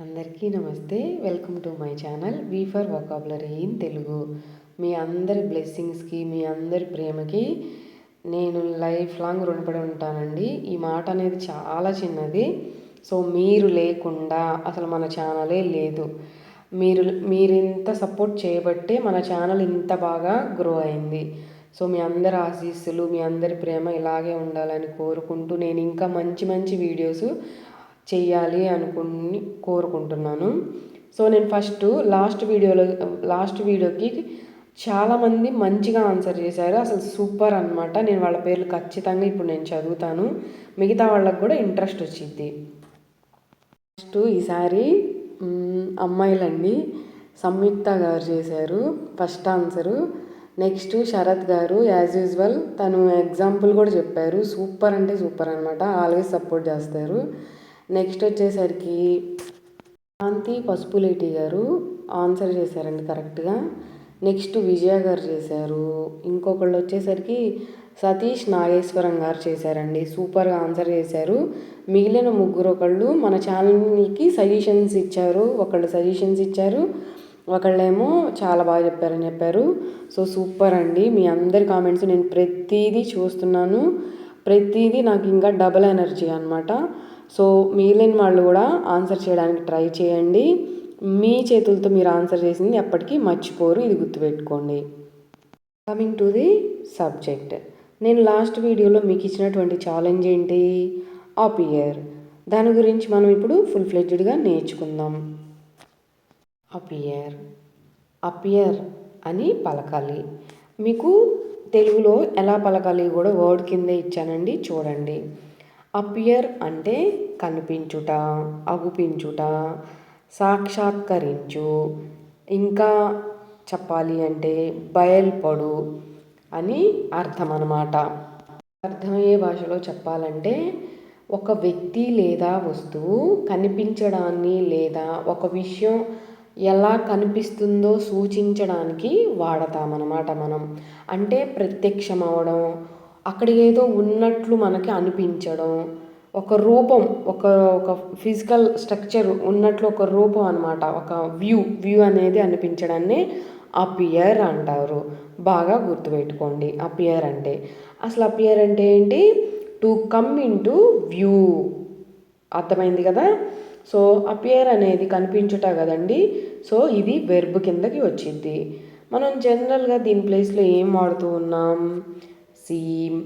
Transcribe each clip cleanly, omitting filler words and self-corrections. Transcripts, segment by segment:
అందరికీ నమస్తే. Welcome to my channel V for vocabulary in Telugu. మీ అందరి బ్లెస్సింగ్స్కి, మీ అందరి ప్రేమకి నేను లైఫ్ లాంగ్ రుణపడి ఉంటానండి. ఈ మాట అనేది చాలా చిన్నది. సో మీరు లేకుండా అసలు మన ఛానలే లేదు. మీరింత సపోర్ట్ చేయబట్టే మన ఛానల్ ఇంత బాగా గ్రో అయింది. సో మీ అందరి ఆశీస్సులు, మీ అందరి ప్రేమ ఇలాగే ఉండాలని కోరుకుంటూ నేను ఇంకా మంచి మంచి వీడియోస్ చెయ్యాలి కోరుకుంటున్నాను. సో నేను లాస్ట్ వీడియోకి చాలామంది మంచిగా ఆన్సర్ చేశారు. అసలు సూపర్ అనమాట. నేను వాళ్ళ పేర్లు ఖచ్చితంగా ఇప్పుడు నేను చదువుతాను. మిగతా వాళ్ళకు కూడా ఇంట్రెస్ట్ వచ్చింది. ఫస్ట్ ఈసారి అమ్మాయిలండి. సంయుక్త గారు చేశారు ఫస్ట్ ఆన్సరు. నెక్స్ట్ శరత్ గారు యాజ్ యూజువల్ తను ఎగ్జాంపుల్ కూడా చెప్పారు. సూపర్ అంటే సూపర్ అనమాట. ఆల్వేస్ సపోర్ట్ చేస్తారు. నెక్స్ట్ వచ్చేసరికి శాంతి పసుపులేటి గారు ఆన్సర్ చేశారండి కరెక్ట్గా. నెక్స్ట్ విజయ గారు చేశారు. ఇంకొకళ్ళు వచ్చేసరికి సతీష్ నాగేశ్వరం గారు చేశారండి. సూపర్గా ఆన్సర్ చేశారు. మిగిలిన ముగ్గురు ఒకళ్ళు మన ఛానల్కి సజెషన్స్ ఇచ్చారు. ఒకళ్ళేమో చాలా బాగా చెప్పారని చెప్పారు. సో సూపర్ అండి. మీ అందరి కామెంట్స్ నేను ప్రతిదీ చూస్తున్నాను. ప్రతిదీ నాకు ఇంకా డబుల్ ఎనర్జీ అనమాట. సో మిగిలిన వాళ్ళు కూడా ఆన్సర్ చేయడానికి ట్రై చేయండి. మీ చేతులతో మీరు ఆన్సర్ చేసింది ఎప్పటికీ మర్చిపోరు. ఇది గుర్తుపెట్టుకోండి. Coming to the subject. నేను లాస్ట్ వీడియోలో మీకు ఇచ్చినటువంటి ఛాలెంజ్ ఏంటి? అపియర్. దాని గురించి మనం ఇప్పుడు ఫుల్ ఫ్లెడ్జ్డ్గా నేర్చుకుందాం. అపియర్ అని పలకాలి. మీకు తెలుగులో ఎలా పలకాలి కూడా వర్డ్ కింద ఇచ్చానండి, చూడండి. అపియర్ అంటే కనిపించుట, అగుపించుట, సాక్షాత్కరించు, ఇంకా చెప్పాలి అంటే బయల్పడు అని అర్థం అన్నమాట. అర్థమయ్యే భాషలో చెప్పాలంటే ఒక వ్యక్తి లేదా వస్తువు కనిపించడాన్ని లేదా ఒక విషయం ఎలా కనిపిస్తుందో సూచించడానికి వాడతామన్నమాట మనం. అంటే ప్రత్యక్షం అవడం, అక్కడ ఏదో ఉన్నట్లు మనకి అనిపించడం, ఒక రూపం, ఒక ఫిజికల్ స్ట్రక్చర్ ఉన్నట్లు ఒక రూపం అనమాట. ఒక వ్యూ అనేది అనిపించడాన్ని అపియర్ అంటారు. బాగా గుర్తుపెట్టుకోండి. అపియర్ అంటే ఏంటి? To come in to view. అర్థమైంది కదా? సో అపియర్ అనేది కనిపించుట కదండి. సో ఇది వెర్బ్ కిందకి వచ్చింది. మనం జనరల్గా దీని ప్లేస్లో ఏం వాడుతూ ఉన్నాం? Seem,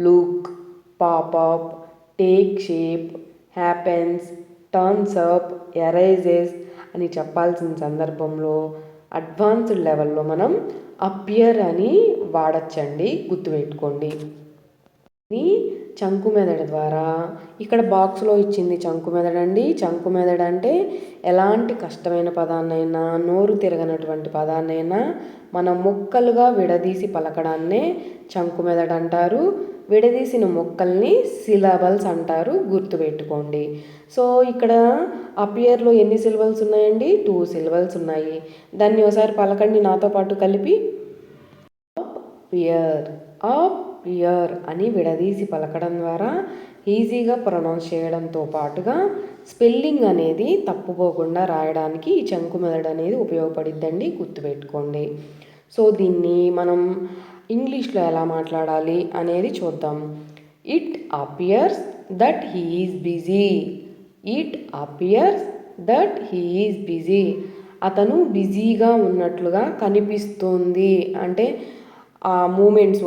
look, pop up, take shape, happens, turns up, arises అని చెప్పాల్సిన సందర్భంలో అడ్వాన్స్డ్ లెవెల్లో మనం అపియర్ అని వాడచ్చండి. గుర్తుపెట్టుకోండి. ఇది చంకు మెదడు ద్వారా, ఇక్కడ బాక్స్లో ఇచ్చింది చంకు మెదడు అండి. చంకు మెదడు అంటే ఎలాంటి కష్టమైన పదాన్నైనా, నోరు తిరగనటువంటి పదాన్నైనా మన ముక్కలుగా విడదీసి పలకడాన్నే చంకు మెదడు అంటారు. విడదీసిన ముక్కల్ని సిలబల్స్ అంటారు. గుర్తుపెట్టుకోండి. సో ఇక్కడ అపియర్లో ఎన్ని సిలబల్స్ ఉన్నాయండి? 2 సిలబల్స్ ఉన్నాయి. దాన్ని ఒకసారి పలకండి నాతో పాటు కలిపి. అపియర్ అని విడదీసి పలకడం ద్వారా ఈజీగా ప్రొనౌన్స్ చేయడంతో పాటుగా స్పెల్లింగ్ అనేది తప్పుపోకుండా రాయడానికి ఈ చంకు మెదడు అనేది ఉపయోగపడిద్దండి. గుర్తుపెట్టుకోండి. సో దీన్ని మనం ఇంగ్లీష్లో ఎలా మాట్లాడాలి అనేది చూద్దాం. It appears that he is busy. అతను బిజీగా ఉన్నట్లుగా కనిపిస్తుంది. అంటే ఆ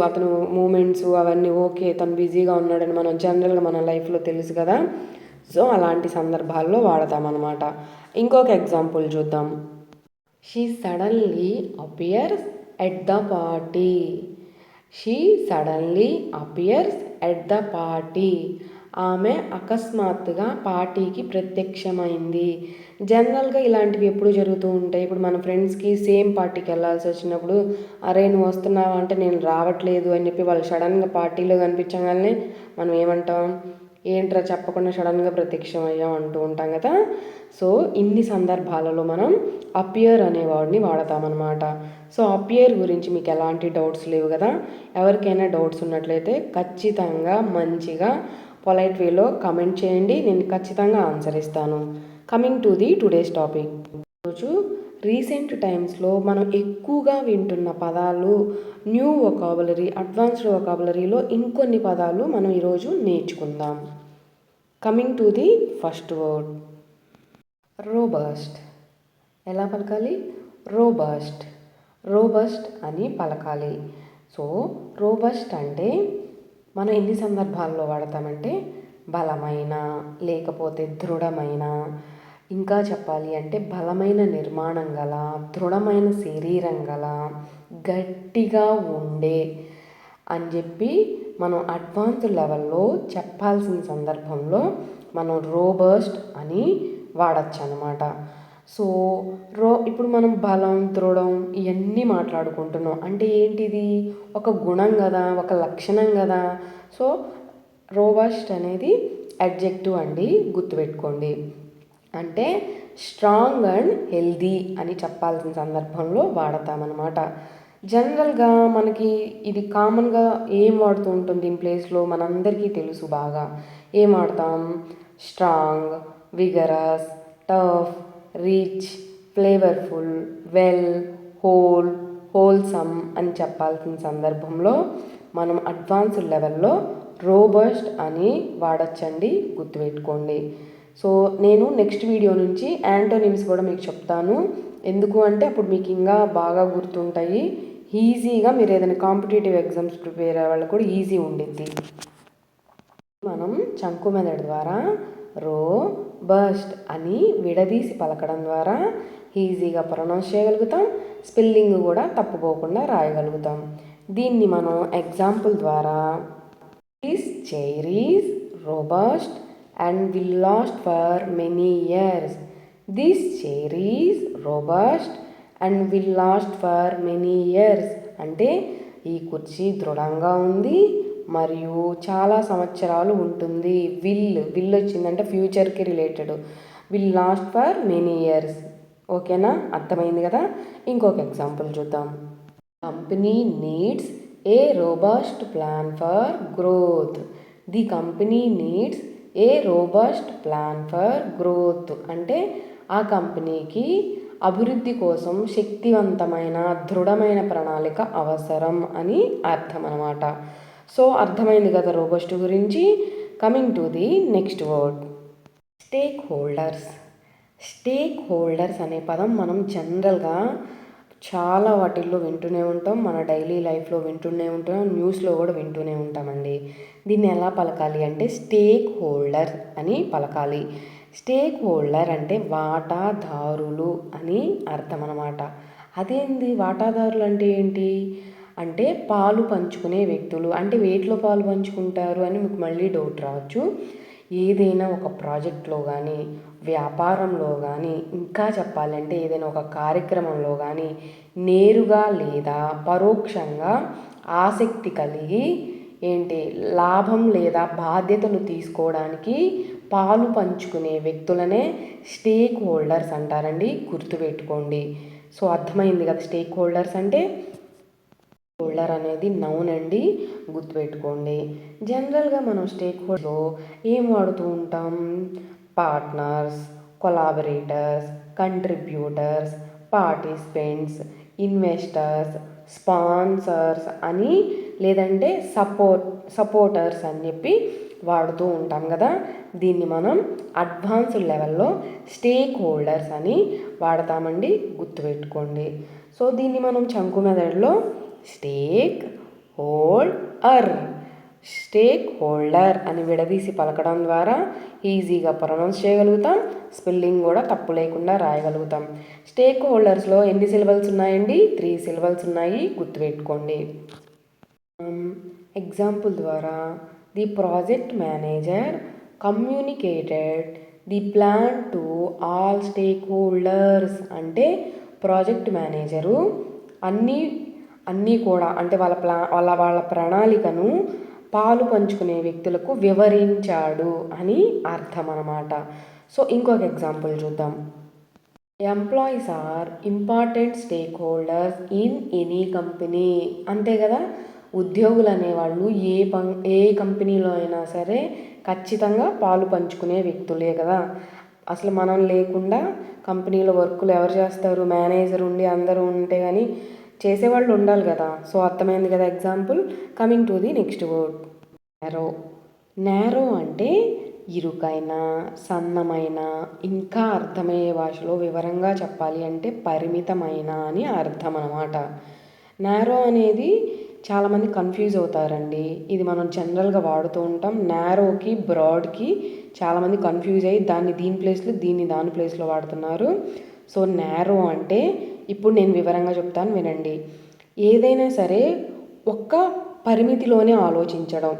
అతను మూమెంట్స్ అవన్నీ ఓకే, తను బిజీగా ఉన్నాడని మనం జనరల్గా మన లైఫ్లో తెలుసు కదా. సో అలాంటి సందర్భాల్లో వాడతామన్నమాట. ఇంకొక ఎగ్జాంపుల్ చూద్దాం. She suddenly appears at the party. ఆమె అకస్మాత్తుగా పార్టీకి ప్రత్యక్షమైంది. జనరల్గా ఇలాంటివి ఎప్పుడు జరుగుతూ ఉంటాయి? ఇప్పుడు మన ఫ్రెండ్స్కి సేమ్ పార్టీకి వెళ్ళాల్సి వచ్చినప్పుడు, అరే నువ్వు వస్తున్నావా అంటే నేను రావట్లేదు అని చెప్పి వాళ్ళు సడన్గా పార్టీలో కనిపించగానే మనం ఏమంటాం? ఏంట్రా చెప్పకుండా సడన్గా ప్రత్యక్షం అయ్యాం అంటూ ఉంటాం కదా. సో ఇన్ని సందర్భాలలో మనం అపియర్ అనే వర్డ్ని వాడతామన్నమాట. సో అపియర్ గురించి మీకు ఎలాంటి డౌట్స్ లేవు కదా. ఎవరికైనా డౌట్స్ ఉన్నట్లయితే ఖచ్చితంగా మంచిగా పొలైట్ వేలో కమెంట్ చేయండి. నేను ఖచ్చితంగా ఆన్సర్ ఇస్తాను. Coming to the today's topic. ఈరోజు రీసెంట్ టైమ్స్లో మనం ఎక్కువగా వింటున్న పదాలు, న్యూ వొకాబులరీ, అడ్వాన్స్డ్ వొకాబులరీలో ఇంకొన్ని పదాలు మనం ఈరోజు నేర్చుకుందాం. Coming to the first word, robust. ఎలా పలకాలి? రోబస్ట్. రోబస్ట్ అని పలకాలి. సో రోబస్ట్ అంటే మనం ఎన్ని సందర్భాల్లో వాడతామంటే బలమైన, లేకపోతే దృఢమైన, ఇంకా చెప్పాలి అంటే బలమైన నిర్మాణం గల, దృఢమైన శరీరం గల, గట్టిగా ఉండే అని చెప్పి మనం అడ్వాన్స్ లెవెల్లో చెప్పాల్సిన సందర్భంలో మనం రోబస్ట్ అని వాడచ్చు అన్నమాట. సో ఇప్పుడు మనం బలం, దృఢం ఇవన్నీ మాట్లాడుకుంటున్నాం. అంటే ఏంటిది? ఒక గుణం కదా, ఒక లక్షణం కదా. సో రోబస్ట్ అనేది అడ్జెక్టివ్ అండి, గుర్తుపెట్టుకోండి. అంటే స్ట్రాంగ్ అండ్ హెల్దీ అని చెప్పాల్సిన సందర్భంలో వాడతామన్నమాట. జనరల్గా మనకి ఇది కామన్గా ఏం వాడుతూ ఉంటుంది దీని ప్లేస్లో మనందరికీ తెలుసు బాగా. ఏం వాడతాం? Strong, vigorous, tough, rich, flavourful, well, wholesome అని చెప్పాల్సిన సందర్భంలో మనం అడ్వాన్స్డ్ లెవెల్లో రోబస్ట్ అని వాడచ్చండి, గుర్తుపెట్టుకోండి. సో నేను నెక్స్ట్ వీడియో నుంచి యాంటోనిమ్స్ కూడా మీకు చెప్తాను. ఎందుకు అంటే అప్పుడు మీకు ఇంకా బాగా గుర్తుంటాయి. ఈజీగా మీరు ఏదైనా కాంపిటేటివ్ ఎగ్జామ్స్ ప్రిపేర్ అయ్యే వాళ్ళకి కూడా ఈజీ ఉండిద్ది. మనం చంకు మెదడు ద్వారా రోబస్ట్ అని విడదీసి పలకడం ద్వారా ఈజీగా ప్రొనౌన్స్ చేయగలుగుతాం. స్పెల్లింగ్ కూడా తప్పుపోకుండా రాయగలుగుతాం. దీన్ని మనం ఎగ్జాంపుల్ ద్వారా, this chair is robust and will last for many years. This chair is robust and will last for many years. అంటే ఈ కుర్చీ దృఢంగా ఉంది మరియు చాలా సంవత్సరాలు ఉంటుంది. విల్ వచ్చిందంటే ఫ్యూచర్కి related. Will last for many years. ఓకేనా? అర్థమైంది కదా. ఇంకొక ఎగ్జాంపుల్ చూద్దాం. Company needs a robust plan for growth. The company needs a robust plan for growth. అంటే ఆ కంపెనీకి అభివృద్ధి కోసం శక్తివంతమైన, దృఢమైన ప్రణాళిక అవసరం అని అర్థం అన్నమాట. సో అర్థమైంది కదా రోబస్ట్ గురించి. Coming to the next word, stake holders. Stake holders అనే పదం మనం జనరల్గా చాలా వాటిల్లో వింటూనే ఉంటాం, మన డైలీ లైఫ్లో వింటూనే ఉంటాం, న్యూస్లో కూడా వింటూనే ఉంటామండి. దీన్ని ఎలా పలకాలి అంటే స్టేక్ హోల్డర్ అని పలకాలి. స్టేక్ హోల్డర్ అంటే వాటాదారులు అని అర్థం అన్నమాట. అదేంది వాటాదారులు అంటే ఏంటి? అంటే పాలు పంచుకునే వ్యక్తులు. అంటే వేటిలో పాలు పంచుకుంటారు అని మీకు మళ్ళీ డౌట్ రావచ్చు. ఏదైనా ఒక ప్రాజెక్ట్లో కానీ, వ్యాపారంలో కానీ, ఇంకా చెప్పాలంటే ఏదైనా ఒక కార్యక్రమంలో కానీ నేరుగా లేదా పరోక్షంగా ఆసక్తి కలిగి లాభం లేదా బాధ్యతలు తీసుకోవడానికి పాలు పంచుకునే వ్యక్తులనే స్టేక్ హోల్డర్స్ అంటారండి, గుర్తుపెట్టుకోండి. సో అర్థమైంది కదా స్టేక్ హోల్డర్స్ అంటే. హోల్డర్ అనేది నౌన్ అండి, గుర్తుపెట్టుకోండి. జనరల్గా మనం స్టేక్ హోల్డర్లో ఏం వాడుతూ ఉంటాం? Partners, collaborators, contributors, participants, investors, sponsors అని, లేదంటే సపోర్టర్స్ అని చెప్పి వాడుతూ ఉంటాం కదా. దీన్ని మనం అడ్వాన్స్డ్ లెవెల్లో స్టేక్ హోల్డర్స్ అని వాడతామండి, గుర్తుపెట్టుకోండి. సో దీన్ని మనం చంకు మెదడులో స్టేక్ హోల్డర్ అని విడదీసి పలకడం ద్వారా ఈజీగా ప్రొనౌన్స్ చేయగలుగుతాం. స్పెల్లింగ్ కూడా తప్పు లేకుండా రాయగలుగుతాం. స్టేక్ హోల్డర్స్లో ఎన్ని సిలబల్స్ ఉన్నాయండి? 3 సిలబల్స్ ఉన్నాయి, గుర్తుపెట్టుకోండి. ఎగ్జాంపుల్ ద్వారా, the project manager communicated the plan to all stake holders. అంటే ప్రాజెక్ట్ మేనేజరు అన్నీ కూడా అంటే వాళ్ళ ప్రణాళికను పాలు పంచుకునే వ్యక్తులకు వివరించాడు అని అర్థం అన్నమాట. సో ఇంకొక ఎగ్జాంపుల్ చూద్దాం. Employees are important stakeholders in any company. అంతే కదా, ఉద్యోగులు అనేవాళ్ళు ఏ కంపెనీలో అయినా సరే ఖచ్చితంగా పాలు పంచుకునే వ్యక్తులే కదా. అసలు మనం లేకుండా కంపెనీలో వర్కులు ఎవరు చేస్తారు? మేనేజర్ ఉండి అందరూ ఉంటే కానీ చేసేవాళ్ళు ఉండాలి కదా. సో అర్థమైంది కదా example. Coming to the next word, narrow. Narrow అంటే ఇరుకైన, సన్నమైన, ఇంకా అర్థమయ్యే భాషలో వివరంగా చెప్పాలి అంటే పరిమితమైన అని అర్థం అన్నమాట. నేరో అనేది చాలామంది కన్ఫ్యూజ్ అవుతారండి. ఇది మనం జనరల్గా వాడుతూ ఉంటాం. నేరోకి బ్రాడ్కి చాలామంది కన్ఫ్యూజ్ అయ్యి దాన్ని దీని ప్లేస్లో దీన్ని దాని ప్లేస్లో వాడుతున్నారు. సో నేరో అంటే ఇప్పుడు నేను వివరంగా చెప్తాను వినండి. ఏదైనా సరే ఒక్క పరిమితిలోనే ఆలోచించడం.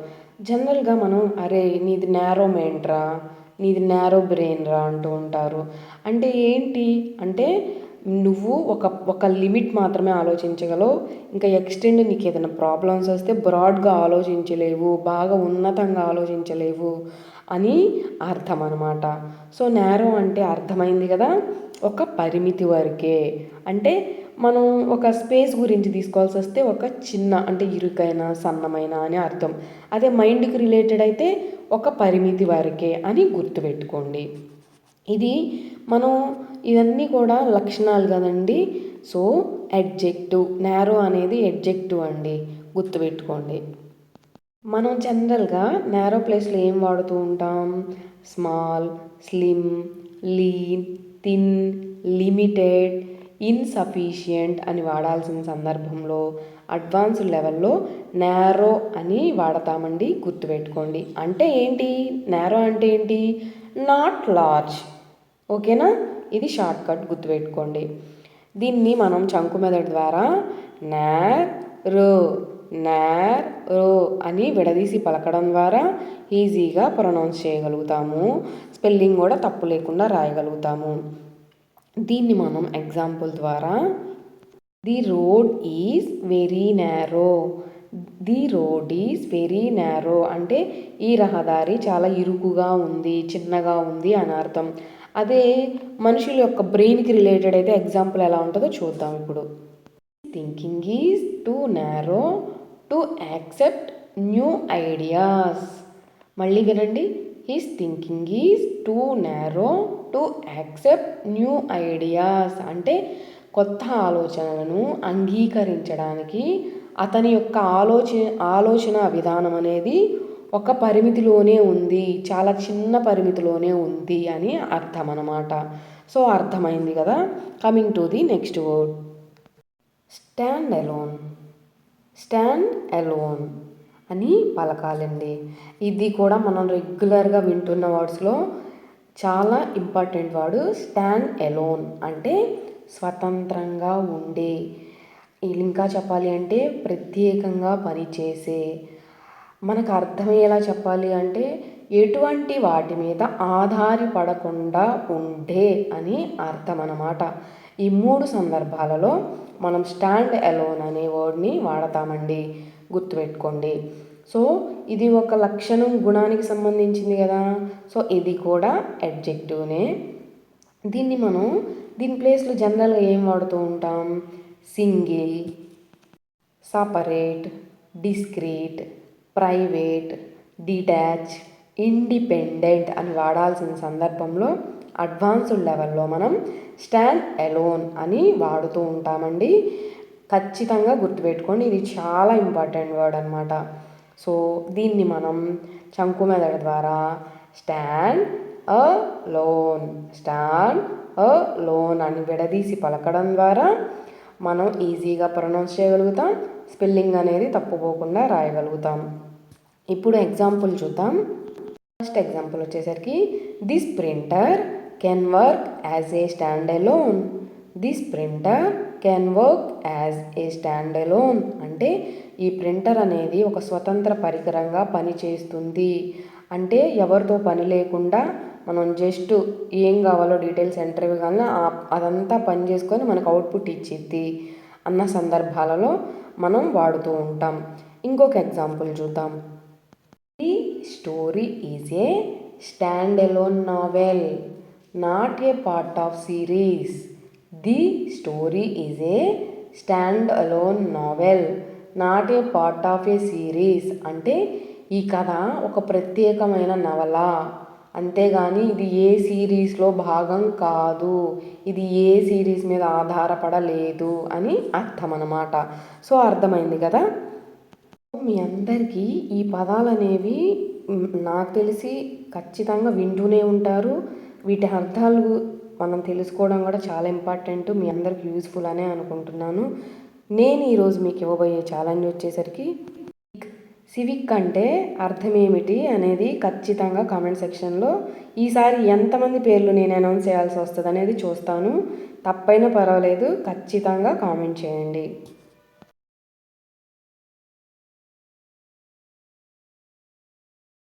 జనరల్గా మనం అరే నీది నేరో మైండ్ రా, నీది నేరో బ్రెయిన్ రా అంటూ ఉంటారు. అంటే ఏంటి అంటే నువ్వు ఒక లిమిట్ మాత్రమే ఆలోచించగలవు. ఇంకా ఎక్స్టెండ్ నీకు ఏదైనా ప్రాబ్లమ్స్ వస్తే బ్రాడ్గా ఆలోచించలేవు, బాగా ఉన్నతంగా ఆలోచించలేవు అని అర్థం అనమాట. సో నేరో అంటే అర్థమైంది కదా, ఒక పరిమితి వరకే. అంటే మనం ఒక స్పేస్ గురించి తీసుకోవాల్సి వస్తే ఒక చిన్న అంటే ఇరుకైన, సన్నమైన అని అర్థం. అదే మైండ్కి రిలేటెడ్ అయితే ఒక పరిమితి వరకే అని గుర్తుపెట్టుకోండి. ఇది మనం ఇవన్నీ కూడా లక్షణాలు కదండి. సో అడ్జెక్టివ్, నేరో అనేది అడ్జెక్టివ్ అండి, గుర్తుపెట్టుకోండి. మనం జనరల్గా నేరో ప్లేస్లో ఏం వాడుతూ ఉంటాం? Small, slim, lean, thin, limited, insufficient అని వాడాల్సిన సందర్భంలో అడ్వాన్స్డ్ లెవెల్లో నేరో అని వాడతామండి, గుర్తుపెట్టుకోండి. అంటే ఏంటి? నేరో అంటే ఏంటి? Not large. ఓకేనా? ఇది షార్ట్ కట్, గుర్తుపెట్టుకోండి. దీన్ని మనం చంకు మెథడ్ ద్వారా నేరో, నేరో అని విడదీసి పలకడం ద్వారా ఈజీగా ప్రొనౌన్స్ చేయగలుగుతాము. స్పెల్లింగ్ కూడా తప్పు లేకుండా రాయగలుగుతాము. దీన్ని మనం ఎగ్జాంపుల్ ద్వారా the road is very narrow. The road is very narrow అంటే ఈ రహదారి చాలా ఇరుకుగా ఉంది, చిన్నగా ఉంది అని అర్థం. అదే మనుషుల యొక్క బ్రెయిన్కి రిలేటెడ్ అయితే ఎగ్జాంపుల్ ఎలా ఉంటుందో చూద్దాం ఇప్పుడు. Thinking is two narrow to accept new ideas. మళ్ళీ వినండి. His thinking is two narrow to accept new ideas అంటే కొత్త ఆలోచనలను అంగీకరించడానికి అతని యొక్క ఆలోచన విధానం అనేది ఒక పరిమితిలోనే ఉంది, చాలా చిన్న పరిమితిలోనే ఉంది అని అర్థం అన్నమాట. సో అర్థమైంది కదా. Coming to the next word, stand alone. Stand alone అని పలకాలండి. ఇది కూడా మనం రెగ్యులర్గా వింటున్న వర్డ్స్లో చాలా ఇంపార్టెంట్ వర్డ్. స్టాండ్ అలోన్ అంటే స్వతంత్రంగా ఉండే, ఇంకా చెప్పాలి అంటే ప్రత్యేకంగా పనిచేసే. మనకు అర్థమయ్యేలా చెప్పాలి అంటే ఎటువంటి వాటి మీద ఆధారపడకుండా ఉండే అని అర్థం అన్నమాట. ఈ 3 సందర్భాలలో మనం స్టాండ్ అలోన్ అనే వర్డ్ని వాడతామండి, గుర్తుపెట్టుకోండి. సో ఇది ఒక లక్షణం, గుణానికి సంబంధించింది కదా. సో ఇది కూడా అడ్జెక్టివ్నే. దీని ప్లేస్లో జనరల్గా ఏం వాడుతూ ఉంటాం? Single, separate, discrete, private, detach, independent అని వాడాల్సిన సందర్భంలో అడ్వాన్స్డ్ లెవెల్లో మనం స్టాండ్ అలోన్ అని వాడుతూ ఉంటామండి. ఖచ్చితంగా గుర్తుపెట్టుకోండి, ఇది చాలా ఇంపార్టెంట్ వర్డ్ అనమాట. సో దీన్ని మనం చంకు మెథడ్ ద్వారా స్టాండ్ అలోన్, స్టాండ్ అలోన్ అని విడదీసి పలకడం ద్వారా మనం ఈజీగా ప్రొనౌన్స్ చేయగలుగుతాం. స్పెల్లింగ్ అనేది తప్పుపోకుండా రాయగలుగుతాం. ఇప్పుడు ఎగ్జాంపుల్ చూద్దాం. ఫస్ట్ ఎగ్జాంపుల్ వచ్చేసరికి this printer can work as a stand alone. This printer can work as a stand alone అంటే ఈ ప్రింటర్ అనేది ఒక స్వతంత్ర పరికరంగా పనిచేస్తుంది. అంటే ఎవరితో పని లేకుండా మనం జస్ట్ ఏం కావాలో డీటెయిల్స్ ఎంటర్ ఇవ్వగానే అదంతా పని చేసుకొని మనకు అవుట్పుట్ ఇచ్చిద్ది అన్న సందర్భాలలో మనం వాడుతూ ఉంటాం. ఇంకొక ఎగ్జాంపుల్ చూద్దాం. The story is a stand alone novel, not a part of series. The story is a stand alone novel, not a part of a series అంటే ఈ కథ ఒక ప్రత్యేకమైన నవల, అంతేగాని ఇది ఏ సిరీస్లో భాగం కాదు, ఇది ఏ సిరీస్ మీద ఆధారపడలేదు అని అర్థం అన్నమాట. సో అర్థమైంది కదా. మీ అందరికీ ఈ పదాలు అనేవి నాకు తెలిసి ఖచ్చితంగా వింటూనే ఉంటారు. వీటి అర్థాలు మనం తెలుసుకోవడం కూడా చాలా ఇంపార్టెంట్. మీ అందరికి యూస్ఫుల్ అనే అనుకుంటున్నాను. నేను ఈరోజు మీకు ఇవ్వబోయే ఛాలెంజ్ వచ్చేసరికి సివిక్ అంటే అర్థం ఏమిటి అనేది ఖచ్చితంగా కామెంట్ సెక్షన్లో ఈసారి ఎంతమంది పేర్లు నేను అనౌన్స్ చేయాల్సి వస్తుంది అనేది చూస్తాను. తప్పైనా పర్వాలేదు, ఖచ్చితంగా కామెంట్ చేయండి.